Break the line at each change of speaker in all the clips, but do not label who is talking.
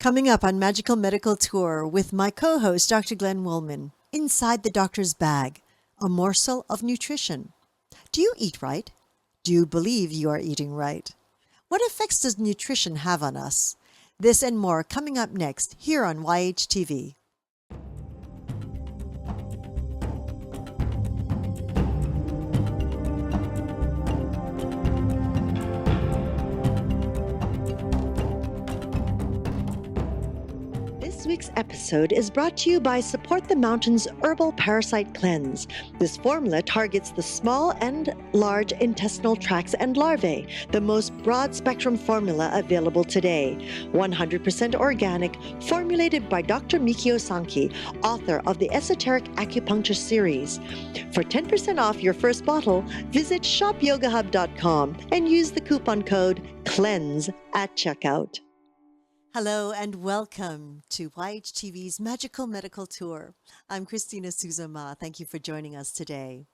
Coming up on Magical Medical Tour with my co host, Dr. Glenn Woolman, Inside the Doctor's Bag, a morsel of nutrition. Do you eat right? Do you believe you are eating right? What effects does nutrition have on us? This and more coming up next here on YHTV. This week's episode is brought to you by Support the Mountains Herbal Parasite Cleanse. This formula targets the small and large intestinal tracts and larvae, the most broad-spectrum formula available today. 100% organic, formulated by Dr. Mikio Sankey, author of the Esoteric Acupuncture series. For 10% off your first bottle, visit shopyogahub.com and use the coupon code CLEANSE at checkout. Hello and welcome to YHTV's Magical Medical Tour. I'm Christina Suzuma. Thank you for joining us today.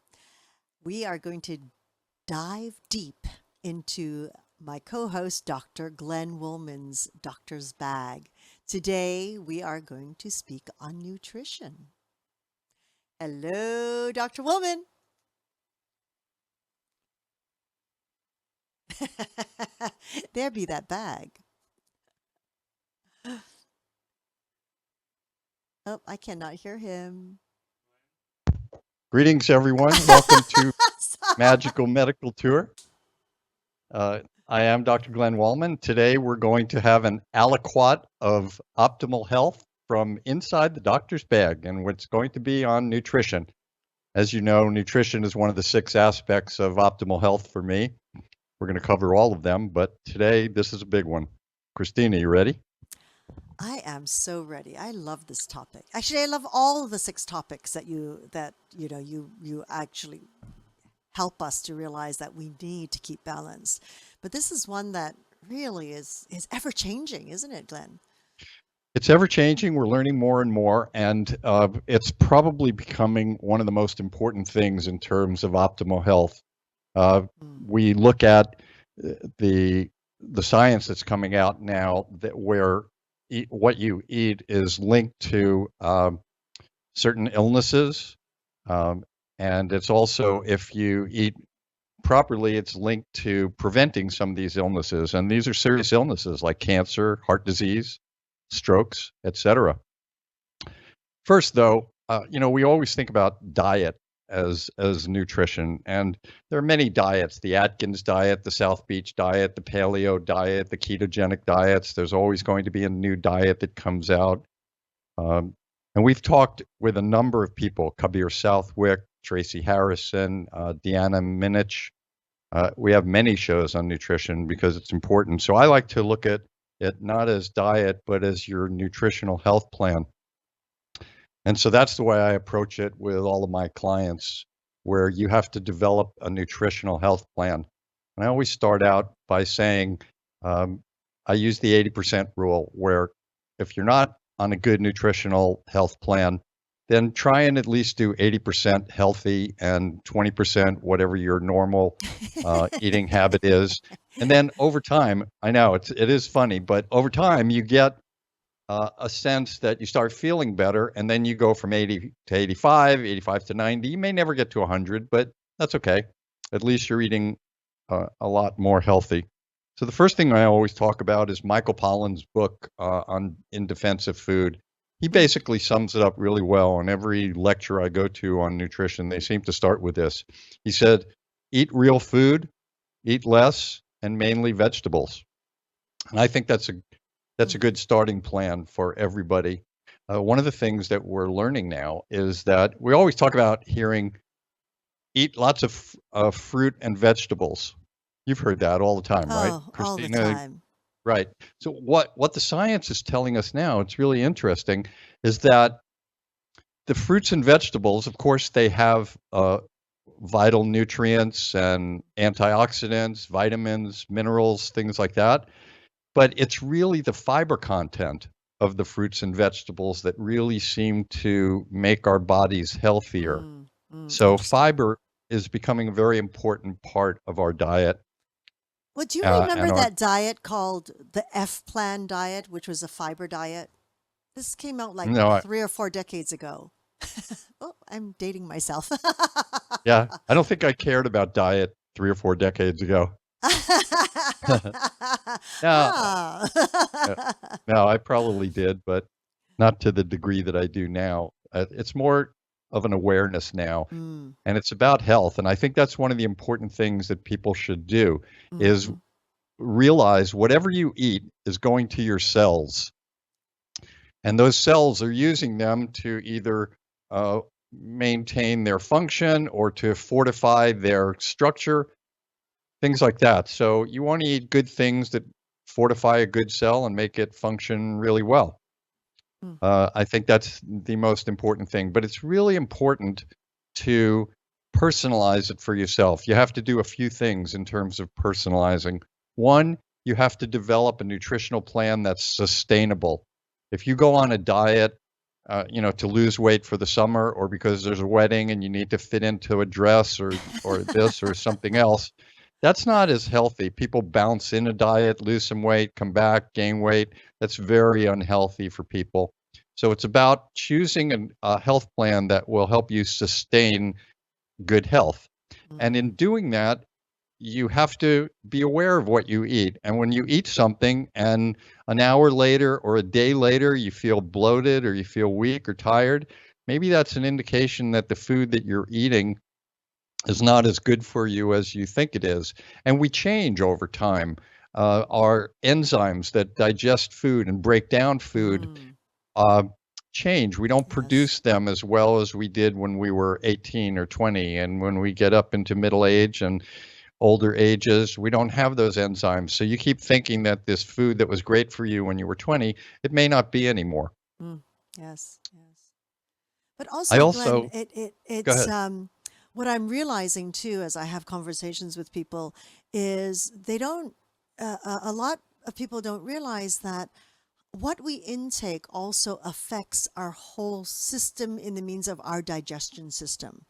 We are going to dive deep into my co-host, Dr. Glenn Woolman's Doctor's Bag. Today, we are going to speak on nutrition. Hello, Dr. Woolman. There be that bag. Oh, I cannot hear him.
Greetings, everyone. Welcome to Magical Medical Tour. I am Dr. Glenn Woolman. Today, we're going to have an aliquot of optimal health from inside the doctor's bag, and what's going to be on nutrition. As you know, nutrition is one of the 6 aspects of optimal health for me. We're going to cover all of them, but today, this is a big one. Christina, you ready?
I am so ready. I love this topic. Actually, I love all of the 6 topics that you actually help us to realize that we need to keep balance. But this is one that really is ever changing, isn't it, Glenn?
It's ever changing. We're learning more and more, and it's probably becoming one of the most important things in terms of optimal health. We look at the science that's coming out now that where what you eat is linked to certain illnesses, and it's also, if you eat properly, it's linked to preventing some of these illnesses, and these are serious illnesses like cancer, heart disease, strokes, etc. First, though, we always think about diet as nutrition, and there are many diets: the Atkins diet, the South Beach diet, the paleo diet, the ketogenic diets. There's always going to be a new diet that comes out, and we've talked with a number of people: Kabir Southwick, Tracy Harrison, Deanna Minich. We have many shows on nutrition because it's important. So I like to look at it not as diet, but as your nutritional health plan. And so that's the way I approach it with all of my clients, where you have to develop a nutritional health plan. And I always start out by saying, I use the 80% rule, where if you're not on a good nutritional health plan, then try and at least do 80% healthy and 20% whatever your normal eating habit is. And then over time, I know it is funny, but over time you get a sense that you start feeling better, and then you go from 80 to 85, 85 to 90. You may never get to 100, but that's okay. At least you're eating a lot more healthy. So the first thing I always talk about is Michael Pollan's book on In Defense of Food. He basically sums it up really well. On every lecture I go to on nutrition, they seem to start with this. He said, eat real food, eat less, and mainly vegetables. And I think that's a good starting plan for everybody. One of the things that we're learning now is that we always talk about eat lots of fruit and vegetables. You've heard that all the time, right, Christina?
All the time.
Right. So what the science is telling us now, it's really interesting, is that the fruits and vegetables, of course, they have vital nutrients and antioxidants, vitamins, minerals, things like that. But it's really the fiber content of the fruits and vegetables that really seem to make our bodies healthier. So fiber is becoming a very important part of our diet.
Well, do you
And
remember
our
that diet called the F Plan diet, which was a fiber diet? This came out like
no,
3 or 4 decades ago. Oh, I'm dating myself.
yeah, I don't think I cared about diet 3 or 4 decades ago. No,
Ah.
uh, no, I probably did, but not to the degree that I do now. It's more of an awareness now,
Mm,
and it's about health. And I think that's one of the important things that people should do is
mhm.
realize whatever you eat is going to your cells, and those cells are using them to either uh, maintain their function or to fortify their structure, things like that. So you want to eat good things that fortify a good cell and make it function really well.
Mm,
I think that's the most important thing, but it's really important to personalize it for yourself. You have to do a few things in terms of personalizing. One, you have to develop a nutritional plan that's sustainable. If you go on a diet, to lose weight for the summer, or because there's a wedding and you need to fit into a dress or this or something else, that's not as healthy. People bounce in a diet, lose some weight, come back, gain weight. That's very unhealthy for people. So it's about choosing a health plan that will help you sustain good health. And
mhm.
in doing that, you have to be aware of what you eat. And when you eat something and an hour later or a day later you feel bloated or you feel weak or tired, maybe that's an indication that the food that you're eating is not as good for you as you think it is. And we change over time. Our enzymes that digest food and break down food
Mm,
uh, change. We don't
yes.
produce them as well as we did when we were 18 or 20. And when we get up into middle age and older ages, we don't have those enzymes. So you keep thinking that this food that was great for you when you were 20, it may not be anymore.
Mm, yes, yes. But
I
also, Glenn,
also, go
it's
ahead.
what I'm realizing too as I have conversations with people is they don't a lot of people don't realize that what we intake also affects our whole system in the means of our digestion system.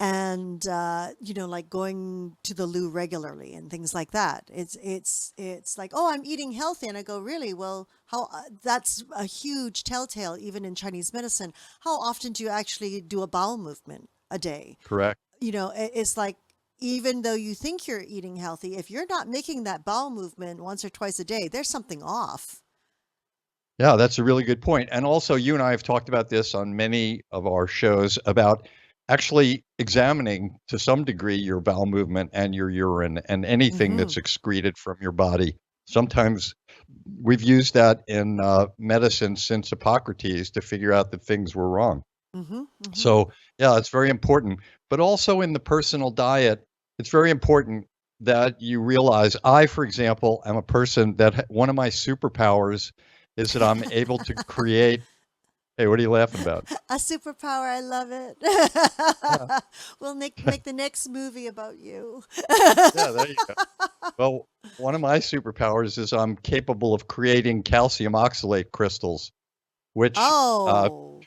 And like going to the loo regularly and things like that. It's like, oh, I'm eating healthy, and I go, really? Well, how that's a huge telltale even in Chinese medicine. How often do you actually do a bowel movement a day?
Correct.
It's like, even though you think you're eating healthy, if you're not making that bowel movement once or twice a day, there's something off.
Yeah, that's a really good point. And also, you and I have talked about this on many of our shows about actually examining to some degree your bowel movement and your urine and anything
Mm-hmm.
that's excreted from your body. Sometimes we've used that in medicine since Hippocrates to figure out that things were wrong.
Mm-hmm. Mm-hmm.
So, yeah, it's very important. But also in the personal diet, it's very important that you realize I, for example, am a person that one of my superpowers is that I'm able to create. Hey, what are you laughing about?
A superpower. I love it.
Yeah,
We'll make the next movie about you.
yeah, there you go. Well, one of my superpowers is I'm capable of creating calcium oxalate crystals, which
Oh.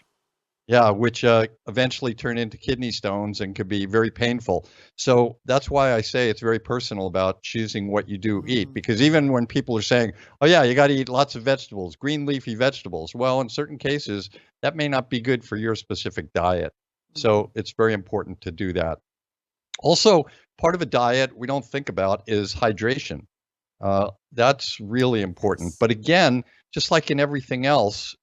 yeah, which eventually turn into kidney stones and could be very painful. So that's why I say it's very personal about choosing what you do eat.
Mm,
Because even when people are saying, oh, yeah, you got to eat lots of vegetables, green leafy vegetables, well, in certain cases, that may not be good for your specific diet.
mm,
So it's very important to do that. Also, part of a diet we don't think about is hydration. That's really important.
yes.
But again, just like in everything else,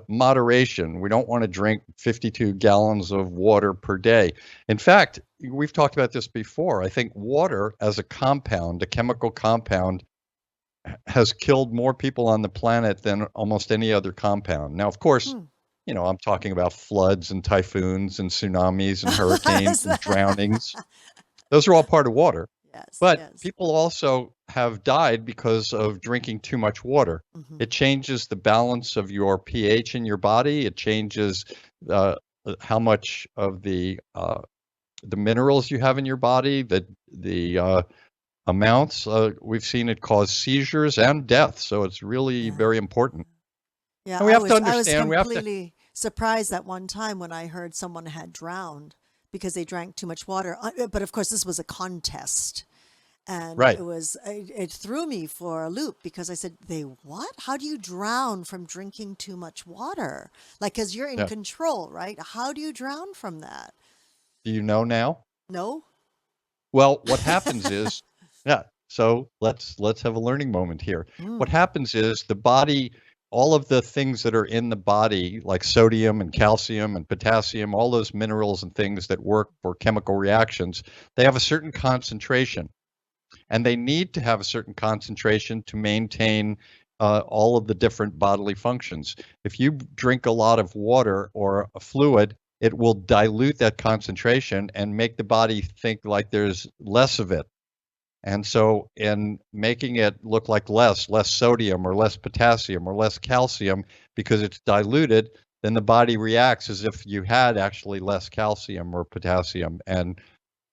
moderation. We don't want to drink 52 gallons of water per day. In fact, we've talked about this before. I think water as a compound, a chemical compound, has killed more people on the planet than almost any other compound. Now, of course,
Hmm.
I'm talking about floods and typhoons and tsunamis and hurricanes
Yes.
and drownings. Those are all part of water.
Yes.
But
Yes.
people also have died because of drinking too much water.
Hmm.
It changes the balance of your pH in your body. It changes uh, how much of the minerals you have in your body, the amounts. We've seen it cause seizures and death. So it's really
Yeah.
very important.
Yeah.
And we
I
have to
was I was
understand. We have to.
completely surprised that one time when I heard someone had drowned because they drank too much water. But of course, this was a contest. And
Right.
it threw me for a loop because I said, they what? How do you drown from drinking too much water? Like, because you're in
Yeah.
control, right? How do you drown from that?
Do you know now?
No?
Well, what happens is, yeah. So let's have a learning moment here. What
Mm.
happens is the body, all of the things that are in the body, like sodium and calcium and potassium, all those minerals and things that work for chemical reactions, they have a certain concentration, and they need to have a certain concentration to maintain all of the different bodily functions. If you drink a lot of water or a fluid, it will dilute that concentration and make the body think like there's less of it. And so, in making it look like less sodium or less potassium or less calcium, because it's diluted, then the body reacts as if you had actually less calcium or potassium. And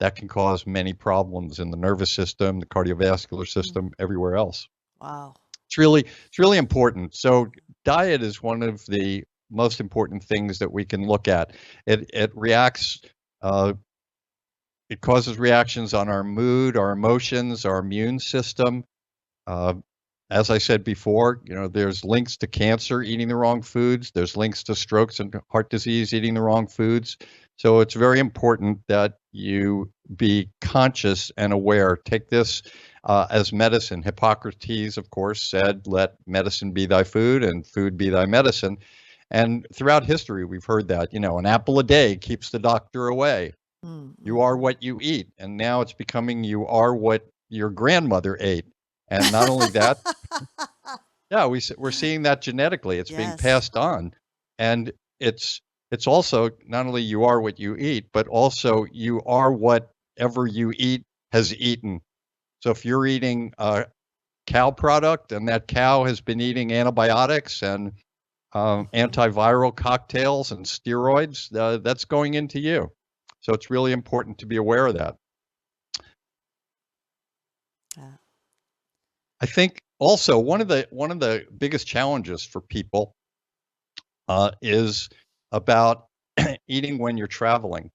that can cause many problems in the nervous system, the cardiovascular system, everywhere else.
Wow.
It's really important. So diet is one of the most important things that we can look at. It reacts. It causes reactions on our mood, our emotions, our immune system. Uh, as I said before, there's links to cancer eating the wrong foods. There's links to strokes and heart disease eating the wrong foods. So it's very important that you be conscious and aware. Take this as medicine. Hippocrates, of course, said, "Let medicine be thy food and food be thy medicine." And throughout history, we've heard that, an apple a day keeps the doctor away. You are what you eat. And now it's becoming you are what your grandmother ate. And not only that, yeah, we're seeing that genetically. It's being
Yes.
passed on. And it's also not only you are what you eat, but also you are whatever you eat has eaten. So if you're eating a cow product and that cow has been eating antibiotics and antiviral cocktails and steroids, that's going into you. So it's really important to be aware of that.
Yeah.
I think also one of the biggest challenges for people is about eating when you're traveling.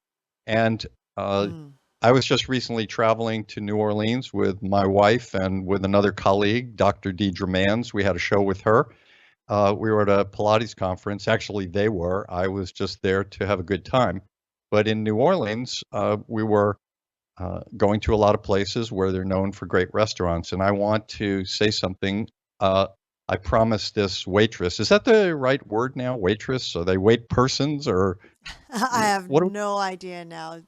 And I was just recently traveling to New Orleans with my wife and with another colleague, Dr. Deidre Manns. We had a show with her. We were at a Pilates conference. Actually, they were. I was just there to have a good time. But in New Orleans, we were going to a lot of places where they're known for great restaurants. And I want to say something. I promised this waitress. Is that the right word now? Waitress? Are they wait persons or?
I have no idea now.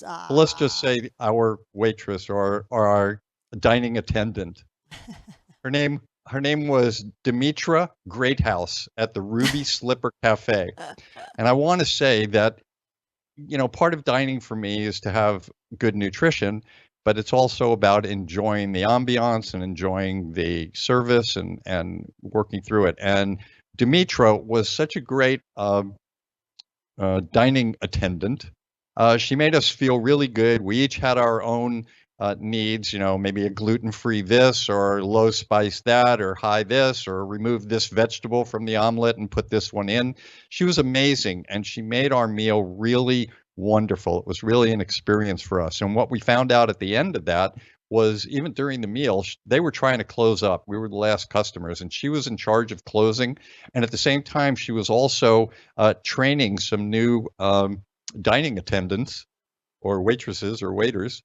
Well, let's just say our waitress or our dining attendant. Her name was Demetra Greathouse at the Ruby Slipper Cafe. And I want to say that, part of dining for me is to have good nutrition, but it's also about enjoying the ambiance and enjoying the service and working through it. And Demetra was such a great dining attendant. She made us feel really good. We each had our own needs, maybe a gluten-free this or low spice that or high this or remove this vegetable from the omelet and put this one in. She was amazing, and she made our meal really wonderful. It was really an experience for us. And what we found out at the end of that was even during the meal, they were trying to close up. We were the last customers, and she was in charge of closing. And at the same time, she was also training some new dining attendants or waitresses or waiters.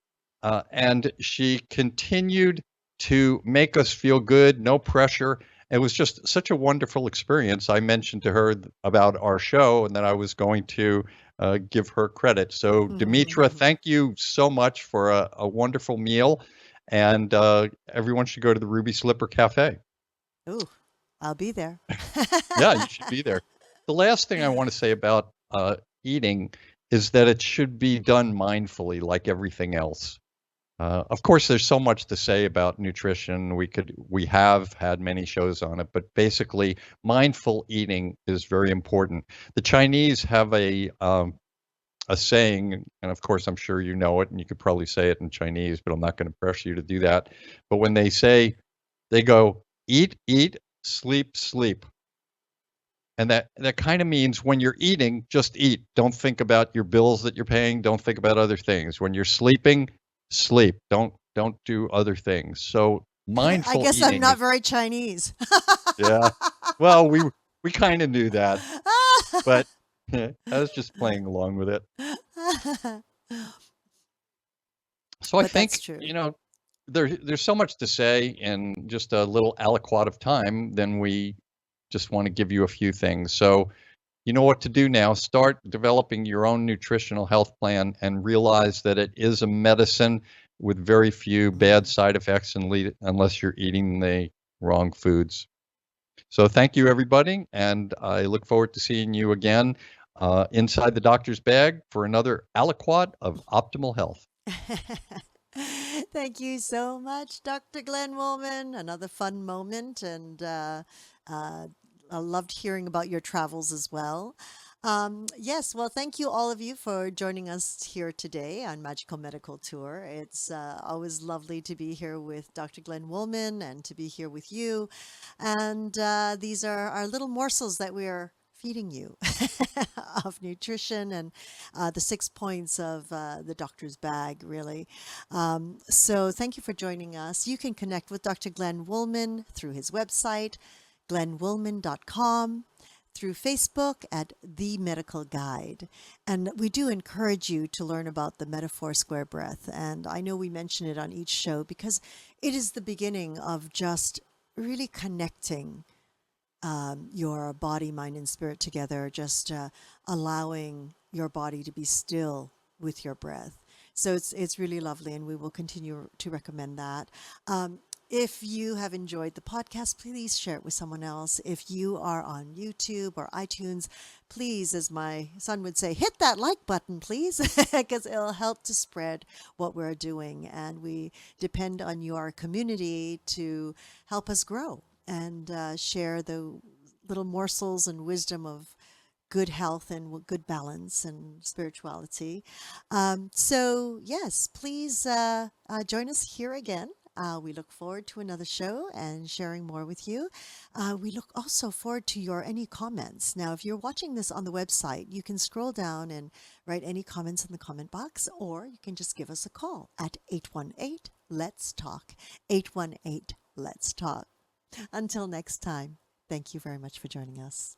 And she continued to make us feel good, no pressure. It was just such a wonderful experience. I mentioned to her about our show and that I was going to give her credit. So, Demetra, thank you so much for a wonderful meal. And everyone should go to the Ruby Slipper Cafe.
Ooh, I'll be there.
Yeah, you should be there. The last thing I want to say about eating is that it should be done mindfully, like everything else. Of course, there's so much to say about nutrition. We have had many shows on it, but basically, mindful eating is very important. The Chinese have a saying, and of course, I'm sure you know it, and you could probably say it in Chinese, but I'm not going to pressure you to do that. But when they say, they go, eat, eat, sleep, sleep. And that kind of means when you're eating, just eat. Don't think about your bills that you're paying. Don't think about other things. When you're sleeping, sleep. Don't don't do other things. So
I
mindful
guess I'm
eating
not
is,
very Chinese.
yeah. Well, we kind of knew that, but I was just playing along with it. So I
But that's
think,
true.
there's so much to say in just a little aliquot of time, then we just want to give you a few things. So you know what to do now. Start developing your own nutritional health plan and realize that it is a medicine with very few bad side effects unless you're eating the wrong foods. So thank you, everybody, and I look forward to seeing you again inside the doctor's bag for another aliquot of optimal health.
Thank you so much, Dr. Glenn Woolman. Another fun moment, and I loved hearing about your travels as well. Yes, well, thank you all of you for joining us here today on Magical Medical Tour. It's always lovely to be here with Dr. Glenn Woolman and to be here with you. And these are our little morsels that we are feeding you of nutrition and the 6 points of the doctor's bag, really. So thank you for joining us. You can connect with Dr. Glenn Woolman through his website, glennwoolman.com, through Facebook at The Medical Guide. And we do encourage you to learn about the Metaphor Square Breath. And I know we mention it on each show because it is the beginning of just really connecting your body, mind, and spirit together, just allowing your body to be still with your breath. So it's really lovely, and we will continue to recommend that. If you have enjoyed the podcast, please share it with someone else. If you are on YouTube or iTunes, please, as my son would say, hit that like button, please, because it'll help to spread what we're doing. And we depend on your community to help us grow and share the little morsels and wisdom of good health and good balance and spirituality. So, yes, please join us here again. We look forward to another show and sharing more with you. We look also forward to your any comments. Now, if you're watching this on the website, you can scroll down and write any comments in the comment box, or you can just give us a call at 818 Let's Talk. 818 Let's Talk. Until next time, thank you very much for joining us.